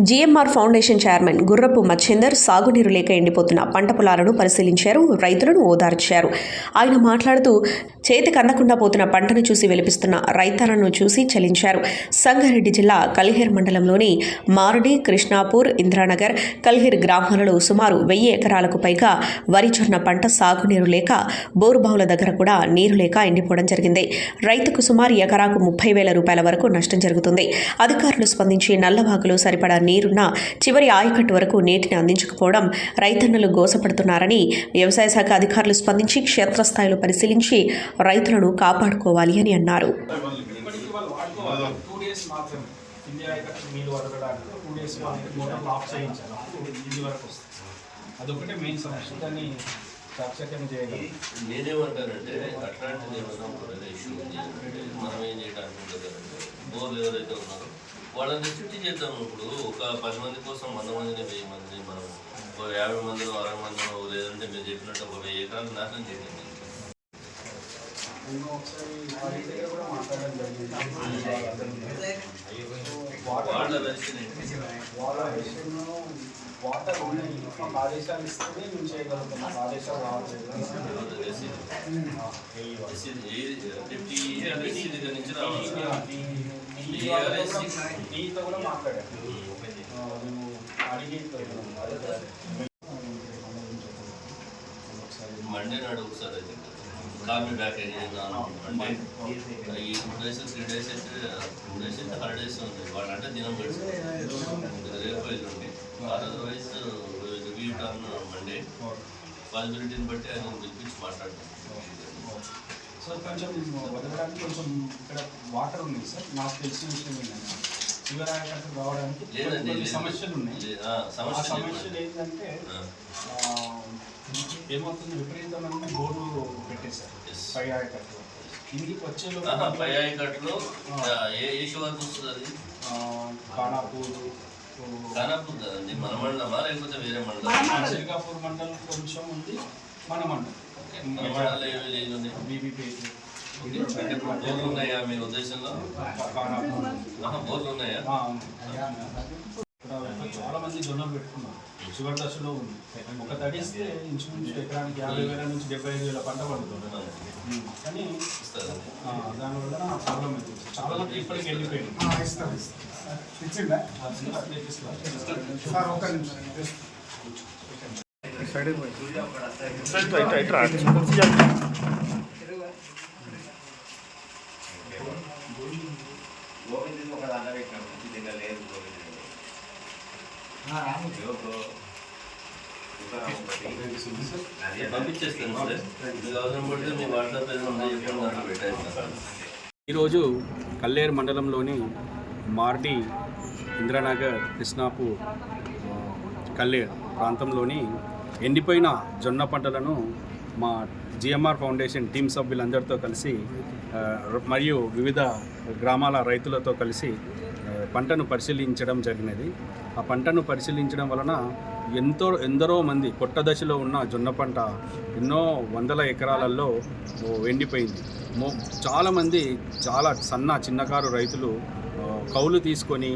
GMR foundation chairman గుర్రపు మచ్చేందర్ సాగునీరు లేక ఎండిపోతున్న పంట పొలాలను పరిశీలించారు, రైతులను ఓదార్చారు. ఆయన మాట్లాడుతూ చేతికి అందకుండా పోతున్న పంటను చూసి వెలిపిస్తున్న రైతాలను చూసి చలించారు. సంగారెడ్డి జిల్లా కల్హేర్ మండలంలోని మారడి, కృష్ణాపూర్, ఇంద్రానగర్, కల్హేర్ గ్రామాలలో సుమారు 1000 ఎకరాలకు పైగా వరి జొన్న పంట సాగునీరు లేక బోరుబావుల దగ్గర కూడా నీరు లేక ఎండిపోవడం జరిగింది. రైతుకు సుమారు ఎకరాకు 30,000 రూపాయల వరకు నష్టం జరుగుతుంది. అధికారులు స్పందించి నల్లవాగులో సరిపడా నీరున్న చివరి ఆయకట్టు వరకు నీటిని అందించకపోవడం రైతన్నలు గోసపడుతున్నారని వ్యవసాయ శాఖ అధికారులు స్పందించి క్షేత్రస్థాయిలో పరిశీలించి రైతులను కాపాడుకోవాలి అని అన్నారు. అదొకటే మెయిన్ సమస్య. దాన్ని సాక్షాత్యం చేయగలం. నేనేమంటానంటే అట్లాంటిది ఏమైనా ఇష్యూ ఉంది అంటే మనం ఏం చేయడానికి ఉంటుంది అంటే బోర్లు ఎవరైతే ఉన్నారో వాళ్ళని చుట్టి చేద్దాం. ఇప్పుడు ఒక 10 మంది కోసం 100 మందిని 1000 మందిని మనం 50 మందిలో 60 మందిలో లేదంటే మీరు చెప్పినట్టు 1000 ఎకరాలు నాశనం చేయండి. వాటర్ ఉన్నాయి, ఆదేశాలు ఇస్తేనే మేము చేయగలుగుతాం. ఆదేశాలు రావట్లేదు. టీతో కూడా మాట్లాడాము. మేము అడిగి మండే నాడు ఒకసారి అయితే కాల్ మీ బ్యాక్ అంటే ఈ 2 days 3 days అయితే 2 days అయితే హాలిడేస్ ఉంది. వాళ్ళంటే దినం పెడుతుంది రేపు వెళ్ళండి. అదర్వైజ్ రివ్యూ ఆన్ మండే పాసిబిలిటీని బట్టి ఆయన పిలిపించి మాట్లాడతాం. సార్ కొంచెం వదలడానికి కొంచెం ఇక్కడ వాటర్ ఉంది సార్. నాకు తెలిసిన విషయం ఏంటంటే శివరాయకట్టు రావడానికి కొన్ని సమస్యలు ఉన్నాయి. సమస్యలు ఏంటంటే ఏమవుతుంది, విపరీతమైన బోర్డు పెట్టేశారు పై ఆయకట్టులో. ఇంటికి వచ్చే పై ఆయకట్టులో ఏ శివారు వస్తుంది? ఖానాపూర్ కదండి. మన మండలమా లేకపోతే వేరే మండలం? శ్రీకాపూర్ మండలం కొంచెం ఉంది, మన మండలం బోర్లు ఉన్నాయా మీ ఉద్దేశంలో? బోర్లు ఉన్నాయా? చాలా మంది జొన్నలు పెట్టుకున్నారు, చివరి దశలో ఉంది. ఒక తడిస్తే ఇంచుమించు ఎకరానికి 50,000 నుంచి 75,000 పంట పడుతుంది. కానీ దానివల్ల ప్రాబ్లం అవుతుంది. చాలా మంది ఇప్పటికి వెళ్ళిపోయింది. ఈరోజు కల్లేరు మండలంలోని మార్డి, ఇంద్రానగర్, కృష్ణాపూర్, కల్లేరు ప్రాంతంలోని ఎండిపోయిన జొన్న పంటలను మా జీఎంఆర్ ఫౌండేషన్ టీమ్ సభ్యులందరితో కలిసి మరియు వివిధ గ్రామాల రైతులతో కలిసి పంటను పరిశీలించడం జరిగినది. ఆ పంటను పరిశీలించడం వలన ఎందరో మంది పొట్ట దశలో ఉన్న జొన్న పంట ఎన్నో వందల ఎకరాలలో ఎండిపోయింది. చాలామంది చాలా చిన్నకారు రైతులు కౌలు తీసుకొని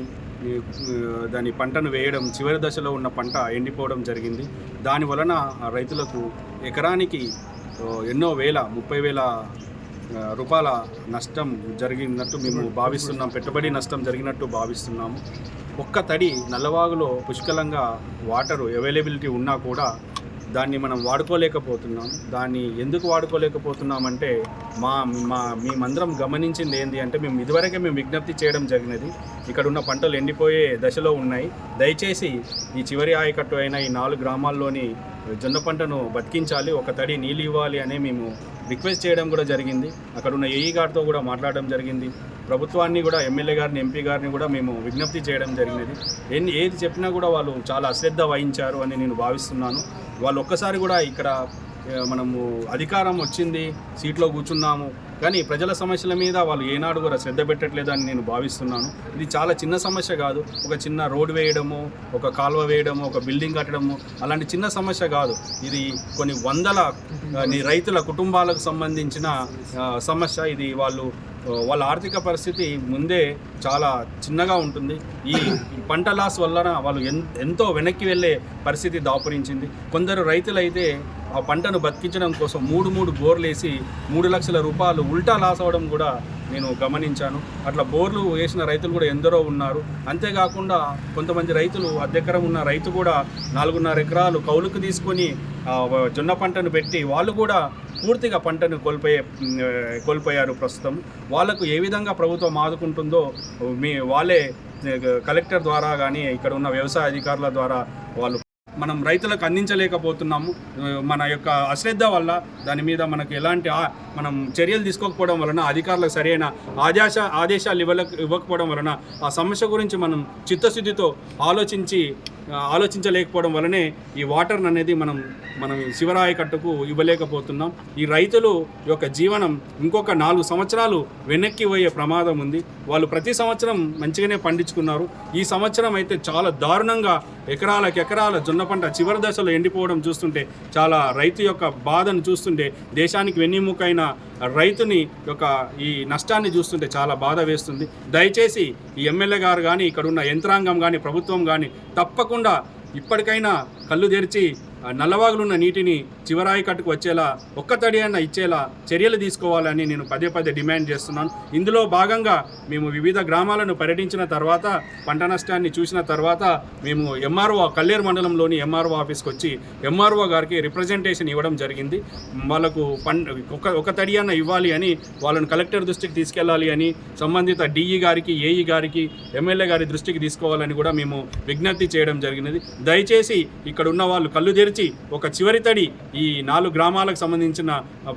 దాని పంటను వేయడం, చివరి దశలో ఉన్న పంట ఎండిపోవడం జరిగింది. దాని వలన రైతులకు ఎకరానికి ఎన్నో 30,000 రూపాయల నష్టం జరిగినట్టు మేము భావిస్తున్నాం. పెట్టుబడి నష్టం జరిగినట్టు భావిస్తున్నాము. ఒక్క తడి నల్లవాగులో పుష్కలంగా వాటర్ అవైలబిలిటీ ఉన్నా కూడా దాన్ని మనం వాడుకోలేకపోతున్నాం. దాన్ని ఎందుకు వాడుకోలేకపోతున్నామంటే మేమందరం గమనించింది ఏంటి అంటే, ఇదివరకే మేము విజ్ఞప్తి చేయడం జరిగినది. ఇక్కడ ఉన్న పంటలు ఎండిపోయే దశలో ఉన్నాయి. దయచేసి ఈ చివరి ఆయకట్టు అయిన ఈ 4 గ్రామాల్లోని జొన్న పంటను బతికించాలి, ఒక తడి నీళ్ళు ఇవ్వాలి అని మేము రిక్వెస్ట్ చేయడం కూడా జరిగింది. అక్కడ ఉన్న ఏఈ గారితో కూడా మాట్లాడడం జరిగింది. ప్రభుత్వాన్ని కూడా, ఎమ్మెల్యే గారిని, ఎంపీ గారిని కూడా మేము విజ్ఞప్తి చేయడం జరిగినది. ఏది చెప్పినా కూడా వాళ్ళు చాలా అశ్రద్ధ వహించారు అని నేను భావిస్తున్నాను. వాళ్ళు ఒక్కసారి కూడా ఇక్కడ మనము అధికారం వచ్చింది, సీట్లో కూర్చున్నాము, కానీ ప్రజల సమస్యల మీద వాళ్ళు ఏనాడు కూడా శ్రద్ధ పెట్టట్లేదని నేను భావిస్తున్నాను. ఇది చాలా చిన్న సమస్య కాదు. ఒక చిన్న రోడ్ వేయడము, ఒక కాలువ వేయడము, ఒక బిల్డింగ్ కట్టడము అలాంటి చిన్న సమస్య కాదు. ఇది కొన్ని వందల రైతుల కుటుంబాలకు సంబంధించిన సమస్య. ఇది వాళ్ళు వాళ్ళ ఆర్థిక పరిస్థితి ముందే చాలా చిన్నగా ఉంటుంది. ఈ పంట లాస్ వలన వాళ్ళు ఎంతో వెనక్కి వెళ్ళే పరిస్థితి దాపురించింది. కొందరు రైతులైతే ఆ పంటను బతికించడం కోసం మూడు బోర్లేసి 3 లక్షల రూపాయలు ఉల్టా లాస్ అవ్వడం కూడా నేను గమనించాను. అట్లా బోర్లు వేసిన రైతులు కూడా ఎందరో ఉన్నారు. అంతేకాకుండా కొంతమంది రైతులు అద్దెకరం ఉన్న రైతు కూడా 4.5 ఎకరాలు కౌలుకు తీసుకొని జొన్న పంటను పెట్టి వాళ్ళు కూడా పూర్తిగా పంటను కోల్పోయారు. ప్రస్తుతం వాళ్ళకు ఏ విధంగా ప్రభుత్వం ఆదుకుంటుందో వాళ్ళే కలెక్టర్ ద్వారా కానీ ఇక్కడ ఉన్న వ్యవసాయ అధికారుల ద్వారా మనం రైతులకు అందించలేకపోతున్నాము. మన యొక్క అశ్రద్ధ వల్ల దాని మీద మనకు ఎలాంటి మనం చర్యలు తీసుకోకపోవడం వలన, అధికారులకు సరైన ఆదేశాలు ఇవ్వకపోవడం వలన ఆ సమస్య గురించి మనం చిత్తశుద్ధితో ఆలోచించలేకపోవడం వలనే ఈ వాటర్ అనేది మనం శివరాయి కట్టుకు ఇవ్వలేకపోతున్నాం. ఈ రైతులు యొక్క జీవనం ఇంకొక 4 సంవత్సరాలు వెనక్కి పోయే ప్రమాదం ఉంది. వాళ్ళు ప్రతి సంవత్సరం మంచిగానే పండించుకున్నారు. ఈ సంవత్సరం అయితే చాలా దారుణంగా ఎకరాల జొన్న పంట చివరి దశలో ఎండిపోవడం చూస్తుంటే, చాలా రైతు యొక్క బాధను చూస్తుంటే, దేశానికి వెన్నెముకైన రైతుని యొక్క ఈ నష్టాన్ని చూస్తుంటే చాలా బాధ వేస్తుంది. దయచేసి ఈ ఎమ్మెల్యే గారు కానీ, ఇక్కడ ఉన్న యంత్రాంగం కానీ, ప్రభుత్వం కానీ తప్పకుండా ఇప్పటికైనా కళ్ళు తెరిచి నల్లవాగులున్న నీటిని చివరాయి కట్టుకు వచ్చేలా, ఒక్క తడి అన్న ఇచ్చేలా చర్యలు తీసుకోవాలని నేను పదే డిమాండ్ చేస్తున్నాను. ఇందులో భాగంగా మేము వివిధ గ్రామాలను పర్యటించిన తర్వాత, పంట నష్టాన్ని చూసిన తర్వాత మేము కల్లేరు మండలంలోని ఎంఆర్ఓ ఆఫీస్కి వచ్చి ఎంఆర్ఓ గారికి రిప్రజెంటేషన్ ఇవ్వడం జరిగింది. వాళ్ళకు ఒక తడి అన్న ఇవ్వాలి అని, వాళ్ళను కలెక్టర్ దృష్టికి తీసుకెళ్ళాలి అని, సంబంధిత డిఈ గారికి, ఏఈ గారికి, ఎమ్మెల్యే గారి దృష్టికి తీసుకోవాలని కూడా మేము విజ్ఞప్తి చేయడం జరిగినది. దయచేసి ఇక్కడ ఉన్న వాళ్ళు కళ్ళు తెరిచి ఒక చివరి తడి ఈ 4 గ్రామాలకు సంబంధించిన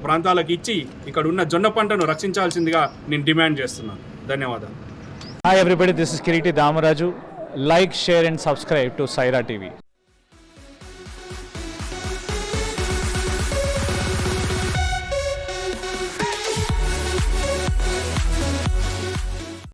ప్రాంతాలకు ఇచ్చి ఇక్కడ ఉన్న జొన్న పంటను రక్షించాల్సిందిగా నేను డిమాండ్ చేస్తున్నాను. ధన్యవాదాలు. Hi everybody, this is Kiriti Damaraju. Like, share and subscribe to Saira TV.